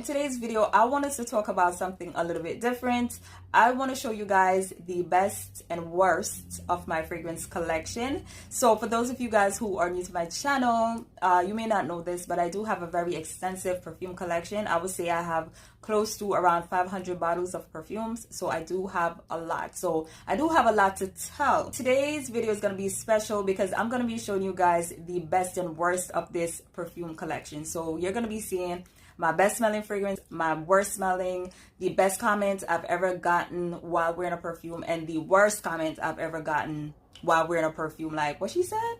today's video, I wanted to talk about something a little bit different. I want to show you guys the best and worst of my fragrance collection. So for those of you guys who are new to my channel, you may not know this, but I do have a very extensive perfume collection. I would say I have close to around 500 bottles of perfumes, so I do have a lot. So I do have a lot to tell. Today's video is going to be special because I'm going to be showing you guys the best and worst of this perfume collection. So you're going to be seeing my best smelling fragrance, my worst smelling, the best comments I've ever gotten while wearing a perfume, and the worst comments I've ever gotten while wearing a perfume, like what she said.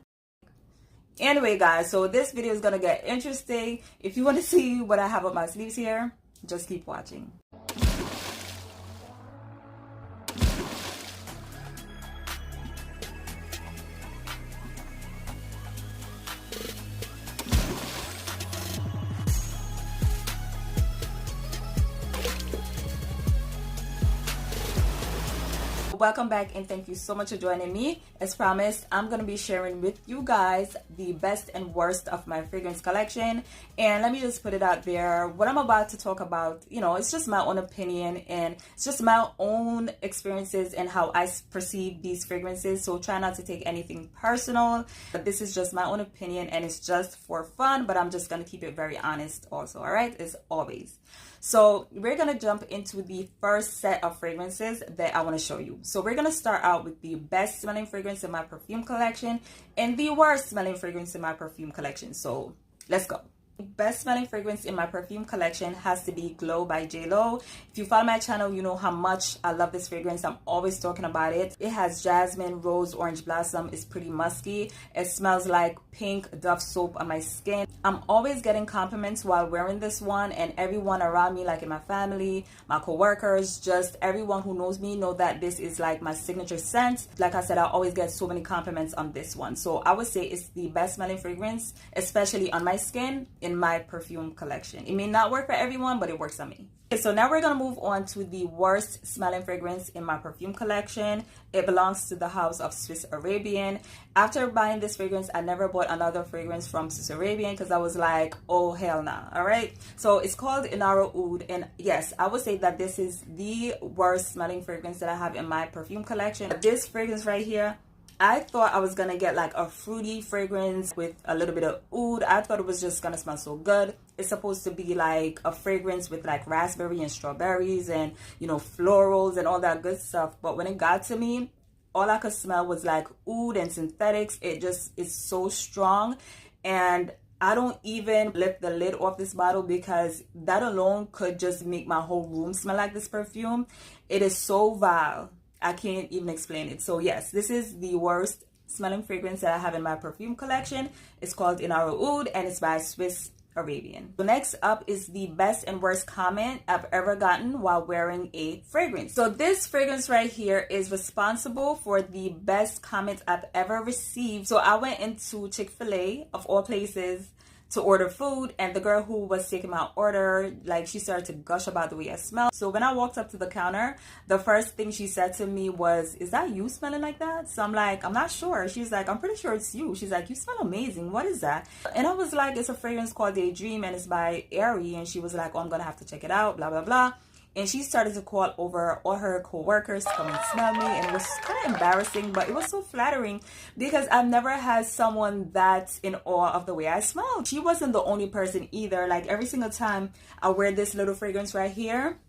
Anyway guys, so this video is gonna get interesting. If you want to see what I have up my sleeves here, just keep watching. Welcome back and thank you so much for joining me. As promised, I'm going to be sharing with you guys the best and worst of my fragrance collection. And let me just put it out there. What I'm about to talk about, you know, it's just my own opinion and it's just my own experiences and how I perceive these fragrances. So try not to take anything personal. But this is just my own opinion and it's just for fun. But I'm just going to keep it very honest also, all right? As always. So we're going to jump into the first set of fragrances that I want to show you. So we're going to start out with the best smelling fragrance in my perfume collection and the worst smelling fragrance in my perfume collection. So let's go. Best smelling fragrance in my perfume collection has to be Glow by JLo. If you follow my channel, you know how much I love this fragrance. I'm always talking about it. It has jasmine, rose, orange blossom. It's pretty musky. It smells like pink Dove soap on my skin. I'm always getting compliments while wearing this one, and everyone around me, like in my family, my co-workers, just everyone who knows me know that this is like my signature scent. Like I said, I always get so many compliments on this one. So I would say it's the best smelling fragrance, especially on my skin, in my perfume collection. It may not work for everyone, but it works on me. Okay, so now we're gonna move on to the worst smelling fragrance in my perfume collection. It belongs to the house of Swiss Arabian. After buying this fragrance, I never bought another fragrance from Swiss Arabian because I was like, oh hell nah. All right, so it's called Inara Oud, and yes, I would say that this is the worst smelling fragrance that I have in my perfume collection. This fragrance right here, I thought I was gonna get like a fruity fragrance with a little bit of oud. I thought it was just gonna smell so good. It's supposed to be like a fragrance with like raspberry and strawberries and, you know, florals and all that good stuff. But when it got to me, all I could smell was like oud and synthetics. It just is so strong, and I don't even lift the lid off this bottle because that alone could just make my whole room smell like this perfume. It is so vile. I can't even explain it. So yes, this is the worst smelling fragrance that I have in my perfume collection. It's called Inara Oud and it's by Swiss Arabian. So next up is the best and worst comment I've ever gotten while wearing a fragrance. So this fragrance right here is responsible for the best comment I've ever received. So I went into Chick-fil-A, of all places, to order food, and the girl who was taking my order, like, she started to gush about the way I smell. So when I walked up to the counter, the first thing she said to me was, is that you smelling like that? So I'm like, I'm not sure. She's like, I'm pretty sure it's you. She's like, you smell amazing. What is that? And I was like, it's a fragrance called Daydream and it's by Aerie. And she was like, oh, I'm gonna have to check it out, blah blah blah. And she started to call over all her co-workers to come and smell me. And it was kind of embarrassing, but it was so flattering because I've never had someone that's in awe of the way I smell. She wasn't the only person either. Like every single time I wear this little fragrance right here,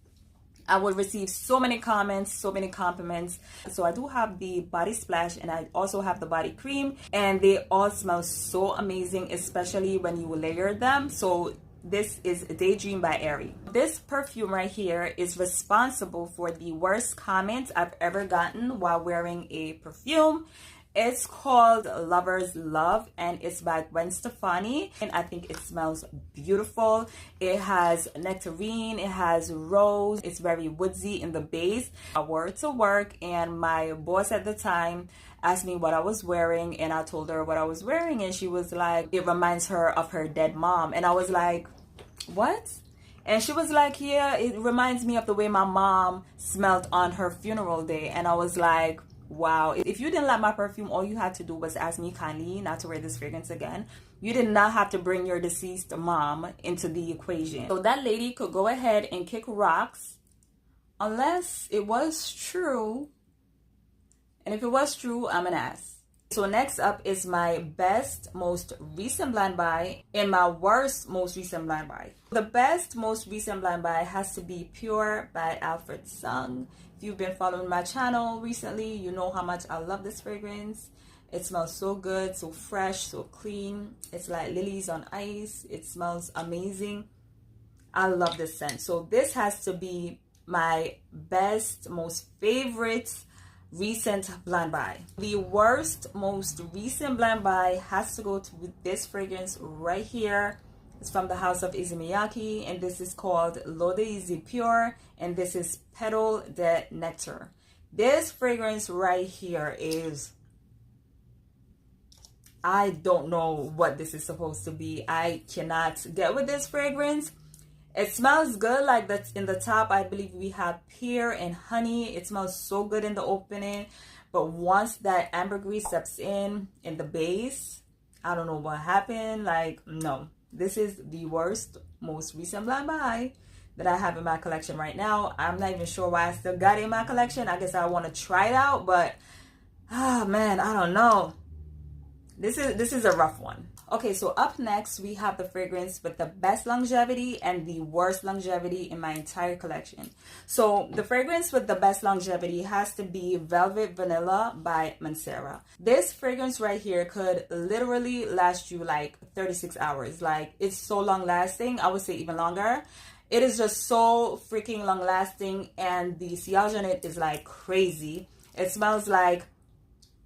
I would receive so many comments, so many compliments. So I do have the body splash and I also have the body cream, and they all smell so amazing, especially when you layer them. So this is Daydream by Aerie. This perfume right here is responsible for the worst comments I've ever gotten while wearing a perfume. It's called Lovers Love and it's by Gwen Stefani, and I think it smells beautiful. It has nectarine, it has rose, it's very woodsy in the base. I wore it to work and my boss at the time asked me what I was wearing, and I told her what I was wearing, and she was like, it reminds her of her dead mom. And I was like, what? And she was like, yeah, it reminds me of the way my mom smelled on her funeral day. And I was like, wow, if you didn't like my perfume, all you had to do was ask me kindly not to wear this fragrance again. You did not have to bring your deceased mom into the equation. So that lady could go ahead and kick rocks unless it was true. And if it was true, I'm an ass. So next up is my best, most recent blind buy and my worst, most recent blind buy. The best, most recent blind buy has to be Pure by Alfred. If you've been following my channel recently, you know how much I love this fragrance. It smells so good, so fresh, so clean. It's like lilies on ice. It smells amazing. I love this scent. So this has to be my best, most favorite recent blind buy. The worst, most recent blind buy has to go to this fragrance right here. It's from the house of Izumiyaki, and this is called L'Eau d'Izy Pure, and this is Petale de Nectar. This fragrance right here is, I don't know what this is supposed to be. I cannot get with this fragrance. It smells good, like that's in the top. I believe we have pear and honey. It smells so good in the opening, but once that ambergris steps in the base, I don't know what happened. Like, no, this is the worst, most recent blind buy that I have in my collection right now. I'm not even sure why I still got it in my collection. I guess I want to try it out, but man, I don't know. This is a rough one. Okay, so up next we have the fragrance with the best longevity and the worst longevity in my entire collection. So the fragrance with the best longevity has to be Velvet Vanilla by Mancera. This fragrance right here could literally last you like 36 hours. Like, it's so long lasting. I would say even longer. It is just so freaking long lasting, and the sillage on it is like crazy. It smells like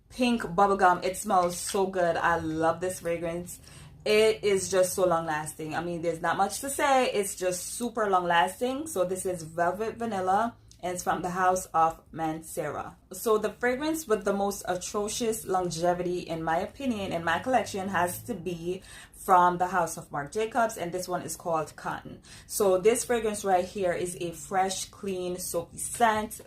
pink bubblegum. It smells so good. I love this fragrance. It is just so long lasting. I mean, there's not much to say. It's just super long lasting. So this is Velvet Vanilla, and it's from the house of Mancera. So the fragrance with the most atrocious longevity, in my opinion, in my collection, has to be from the house of Marc Jacobs, and this one is called Cotton. So this fragrance right here is a fresh, clean, soapy scent.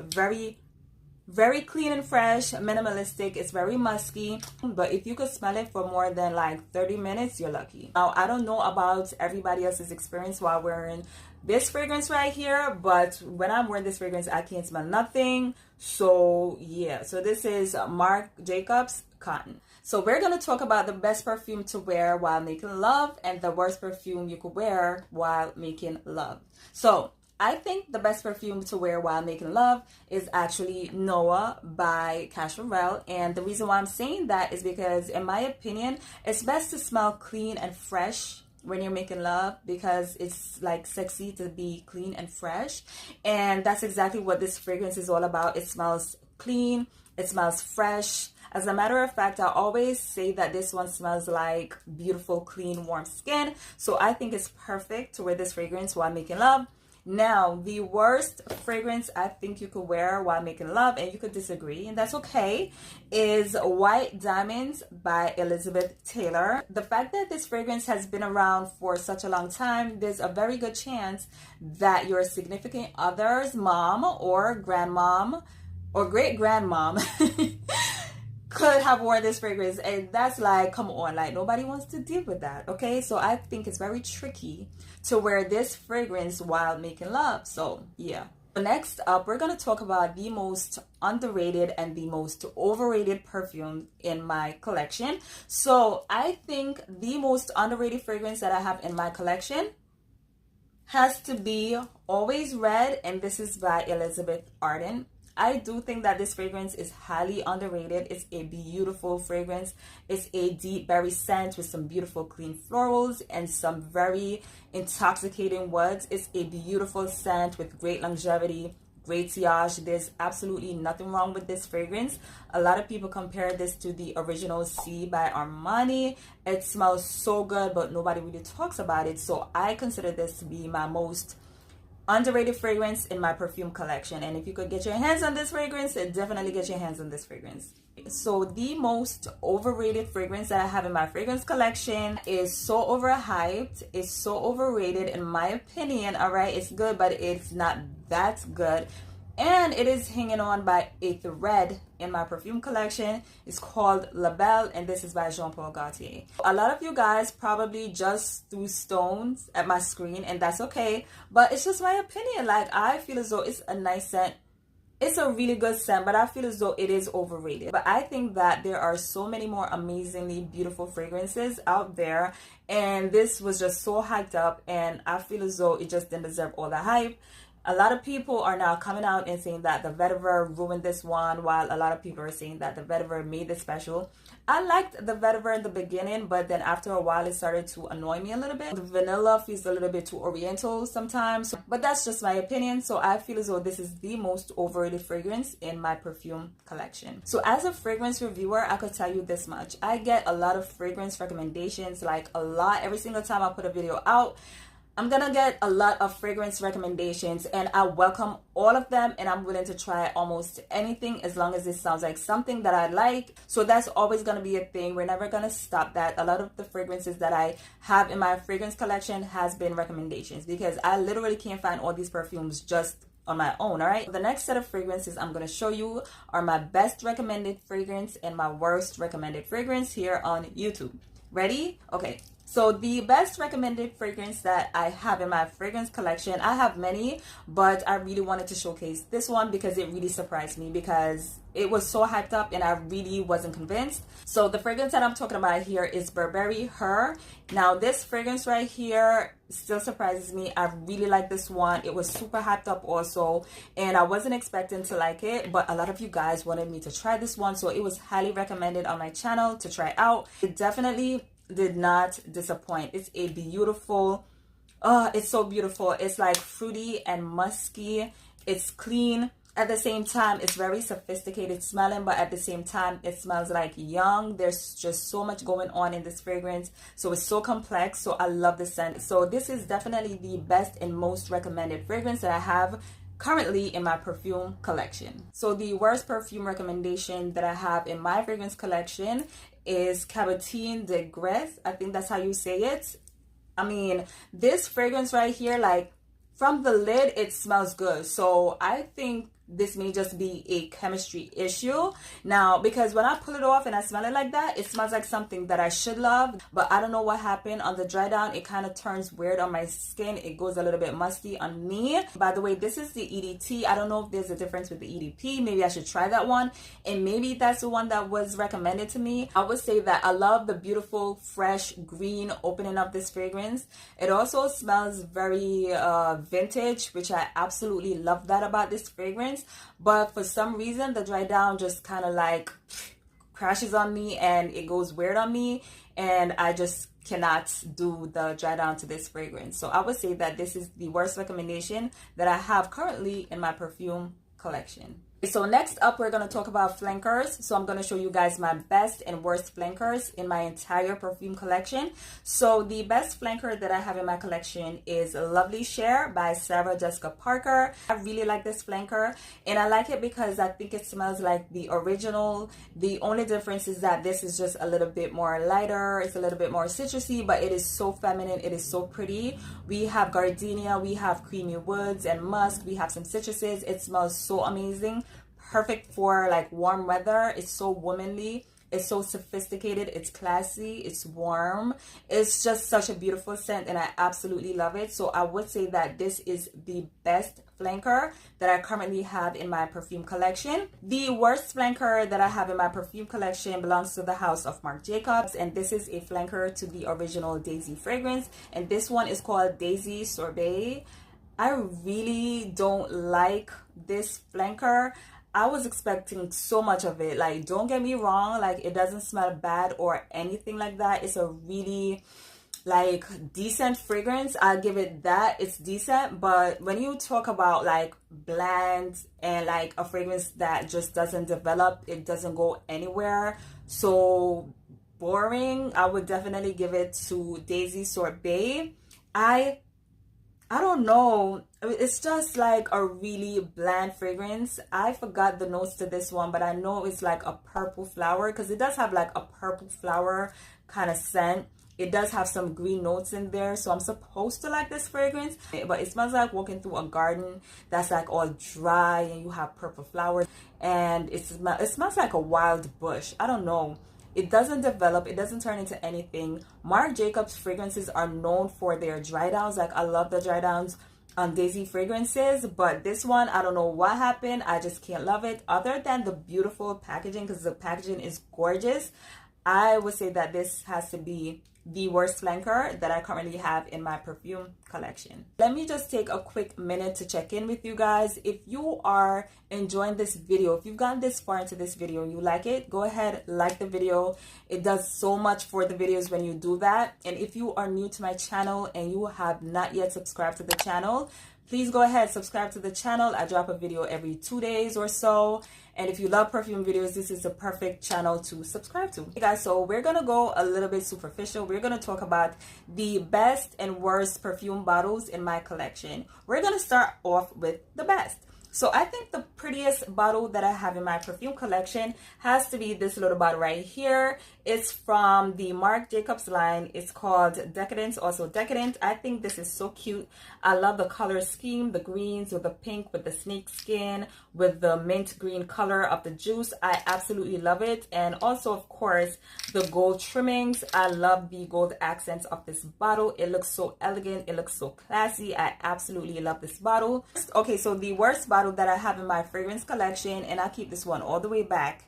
Very clean and fresh, minimalistic. It's very musky, but if you could smell it for more than like 30 minutes, you're lucky. Now, I don't know about everybody else's experience while wearing this fragrance right here, but when I'm wearing this fragrance, I can't smell nothing. So yeah, so this is Marc Jacobs Cotton. So we're going to talk about the best perfume to wear while making love and the worst perfume you could wear while making love. So I think the best perfume to wear while making love is actually Noah by Cacharel. And the reason why I'm saying that is because, in my opinion, it's best to smell clean and fresh when you're making love, because it's like sexy to be clean and fresh. And that's exactly what this fragrance is all about. It smells clean. It smells fresh. As a matter of fact, I always say that this one smells like beautiful, clean, warm skin. So I think it's perfect to wear this fragrance while making love. Now, the worst fragrance I think you could wear while making love, and you could disagree, and that's okay, is White Diamonds by Elizabeth Taylor. The fact that this fragrance has been around for such a long time, there's a very good chance that your significant other's mom or grandmom or great-grandmom could have worn this fragrance, and that's like, come on, like, nobody wants to deal with that. Okay, so I think it's very tricky to wear this fragrance while making love. So yeah. Next up, we're going to talk about the most underrated and the most overrated perfume in my collection. So I think the most underrated fragrance that I have in my collection has to be Always Red, and this is by Elizabeth Arden. I do think that this fragrance is highly underrated. It's a beautiful fragrance. It's a deep berry scent with some beautiful clean florals and some very intoxicating woods. It's a beautiful scent with great longevity, great sillage. There's absolutely nothing wrong with this fragrance. A lot of people compare this to the original C by Armani. It smells so good, but nobody really talks about it. So I consider this to be my most underrated fragrance in my perfume collection. And if you could get your hands on this fragrance, definitely get your hands on this fragrance. So the most overrated fragrance that I have in my fragrance collection is so overhyped. It's so overrated in my opinion. All right, it's good, but it's not that good. and it is hanging on by a thread in my perfume collection. It's called Belle, and this is by Jean-Paul Gaultier. A lot of you guys probably just threw stones at my screen, and that's okay, but it's just my opinion. Like, I feel as though it's a nice scent. It's a really good scent, but I feel as though it is overrated. But I think that there are so many more amazingly beautiful fragrances out there, and this was just so hyped up, and I feel as though it just didn't deserve all the hype. A lot of people are now coming out and saying that the vetiver ruined this one, while a lot of people are saying that the vetiver made it special. I liked the vetiver in the beginning, but then after a while it started to annoy me a little bit. The vanilla feels a little bit too oriental sometimes, but that's just my opinion. So I feel as though this is the most overrated fragrance in my perfume collection. So as a fragrance reviewer, I could tell you this much. I get a lot of fragrance recommendations, like a lot. Every single time I put a video out, I'm gonna get a lot of fragrance recommendations, and I welcome all of them, and I'm willing to try almost anything as long as it sounds like something that I like. So that's always gonna be a thing. We're never gonna stop that. A lot of the fragrances that I have in my fragrance collection has been recommendations, because I literally can't find all these perfumes just on my own. All right, the next set of fragrances I'm going to show you are my best recommended fragrance and my worst recommended fragrance here on YouTube. Ready? Okay. So the best recommended fragrance that I have in my fragrance collection, I have many, but I really wanted to showcase this one because it really surprised me, because it was so hyped up and I really wasn't convinced. So the fragrance that I'm talking about here is Burberry Her. Now this fragrance right here still surprises me. I really like this one. It was super hyped up also, and I wasn't expecting to like it, but a lot of you guys wanted me to try this one, so it was highly recommended on my channel to try out. It definitely did not disappoint. It's a beautiful, it's so beautiful. It's like fruity and musky. It's clean. At the same time, it's very sophisticated smelling, but at the same time, it smells like young. There's just so much going on in this fragrance, so it's so complex. So I love the scent. So this is definitely the best and most recommended fragrance that I have currently in my perfume collection. So the worst perfume recommendation that I have in my fragrance collection is Cabotine de Gres. I think that's how you say it. I mean, this fragrance right here, like from the lid, it smells good. So I think this may just be a chemistry issue now, because when I pull it off and I smell it like that, it smells like something that I should love, but I don't know what happened on the dry down. It kind of turns weird on my skin. It goes a little bit musty on me. By the way, this is the EDT. I don't know if there's a difference with the EDP. Maybe I should try that one, and maybe that's the one that was recommended to me. I would say that I love the beautiful fresh green opening up this fragrance. It also smells very vintage, which I absolutely love that about this fragrance. But for some reason, the dry down just kind of like crashes on me and it goes weird on me, and I just cannot do the dry down to this fragrance. So I would say that this is the worst recommendation that I have currently in my perfume collection. So next up, we're going to talk about flankers. So I'm going to show you guys my best and worst flankers in my entire perfume collection. So the best flanker that I have in my collection is Lovely Share by Sarah Jessica Parker. I really like this flanker, and I like it because I think it smells like the original. The only difference is that this is just a little bit more lighter. It's a little bit more citrusy, but it is so feminine. It is so pretty. We have gardenia, we have creamy woods and musk. We have some citruses. It smells so amazing. Perfect for like warm weather. It's so womanly. It's so sophisticated. It's classy. It's warm. It's just such a beautiful scent, and I absolutely love it. So I would say that this is the best flanker that I currently have in my perfume collection. The worst flanker that I have in my perfume collection belongs to the house of Marc Jacobs, and this is a flanker to the original Daisy fragrance, and this one is called Daisy Sorbet. I really don't like this flanker. I was expecting so much of it. Like, don't get me wrong, like it doesn't smell bad or anything like that. It's a really like decent fragrance. I'll give it that. It's decent, but when you talk about like bland and like a fragrance that just doesn't develop, it doesn't go anywhere, so boring, I would definitely give it to Daisy Sorbet. I don't know. It's just like a really bland fragrance. I forgot the notes to this one, but I know it's like a purple flower, because it does have like a purple flower kind of scent. It does have some green notes in there, so I'm supposed to like this fragrance. But it smells like walking through a garden that's like all dry, and you have purple flowers, and it smells like a wild bush. I don't know. It doesn't develop, it doesn't turn into anything. Marc Jacobs fragrances are known for their dry downs. Like, I love the dry downs on Daisy fragrances, but this one, I don't know what happened. I just can't love it. Other than the beautiful packaging, because the packaging is gorgeous, I would say that this has to be the worst flanker that I currently have in my perfume collection. Let me just take a quick minute to check in with you guys. If you are enjoying this video, if you've gotten this far into this video and you like it, go ahead, like the video. It does so much for the videos when you do that. And if you are new to my channel and you have not yet subscribed to the channel, please go ahead, subscribe to the channel. I drop a video every 2 days or so. And if you love perfume videos, this is the perfect channel to subscribe to. Okay, guys, so we're gonna go a little bit superficial. We're gonna talk about the best and worst perfume bottles in my collection. We're gonna start off with the best. So I think the prettiest bottle that I have in my perfume collection has to be this little bottle right here. It's from the Marc Jacobs line. It's called Decadence, also Decadent. I think this is so cute. I love the color scheme, the greens with the pink, with the snake skin, with the mint green color of the juice. I absolutely love it. And also, of course, the gold trimmings. I love the gold accents of this bottle. It looks so elegant. It looks so classy. I absolutely love this bottle. Okay, so the worst bottle that I have in my fragrance collection, and I keep this one all the way back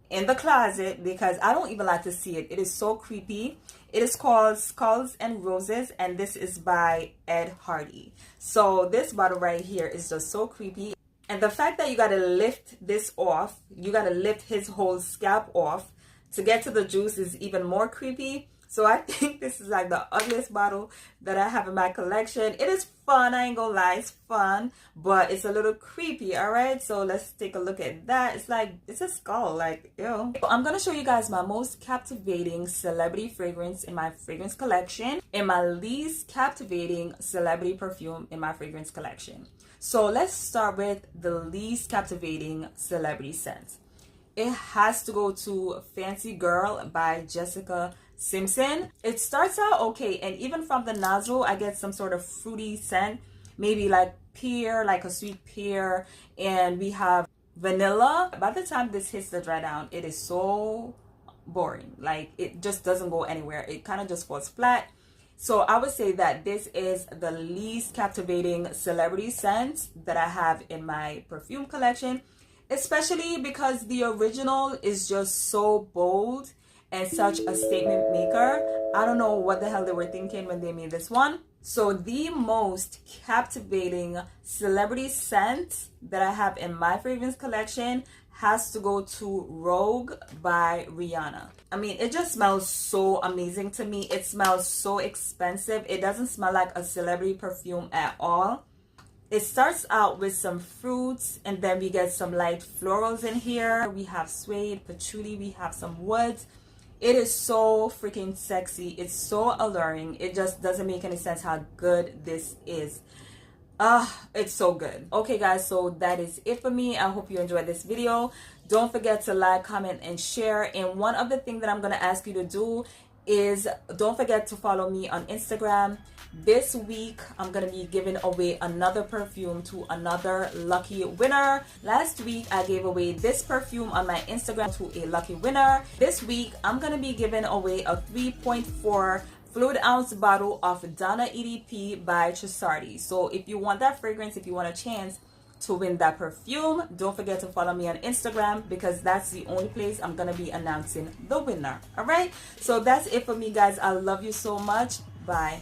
in the closet because I don't even like to see it. It is so creepy. It is called Skulls and Roses, and this is by Ed Hardy. So this bottle right here is just so creepy. And the fact that you gotta lift this off, you gotta lift his whole scalp off to get to the juice is even more creepy. So I think this is like the ugliest bottle that I have in my collection. It is fun, I ain't gonna lie, it's fun, but it's a little creepy, all right? So let's take a look at that. It's like, it's a skull, like, ew. I'm gonna show you guys my most captivating celebrity fragrance in my fragrance collection and my least captivating celebrity perfume in my fragrance collection. So let's start with the least captivating celebrity scent. It has to go to Fancy Girl by Jessica Simpson. It starts out okay, and even from the nozzle I get some sort of fruity scent, maybe like pear, like a sweet pear, and we have vanilla. By the time this hits the dry down, it is so boring. Like, it just doesn't go anywhere. It kind of just falls flat. So I would say that this is the least captivating celebrity scent that I have in my perfume collection, especially because the original is just so bold and such a statement maker. I don't know what the hell they were thinking when they made this one. So the most captivating celebrity scent that I have in my fragrance collection has to go to Rogue by Rihanna. I mean, it just smells so amazing to me. It smells so expensive. It doesn't smell like a celebrity perfume at all. It starts out with some fruits, and then we get some light florals in here. We have suede, patchouli, we have some woods. It is so freaking sexy. It's so alluring. It just doesn't make any sense how good this is. It's so good. Okay guys, so that is it for me. I hope you enjoyed this video. Don't forget to like, comment, and share. And one other thing that I'm gonna ask you to do is don't forget to follow me on Instagram. This week I'm gonna be giving away another perfume to another lucky winner. Last week I gave away this perfume on my Instagram to a lucky winner. This week I'm gonna be giving away a 3.4 fluid ounce bottle of Donna EDP by Cacharel. So if you want that fragrance, if you want a chance to win that perfume, don't forget to follow me on Instagram, because that's the only place I'm gonna be announcing the winner. All right, so that's it for me guys. I love you so much. Bye.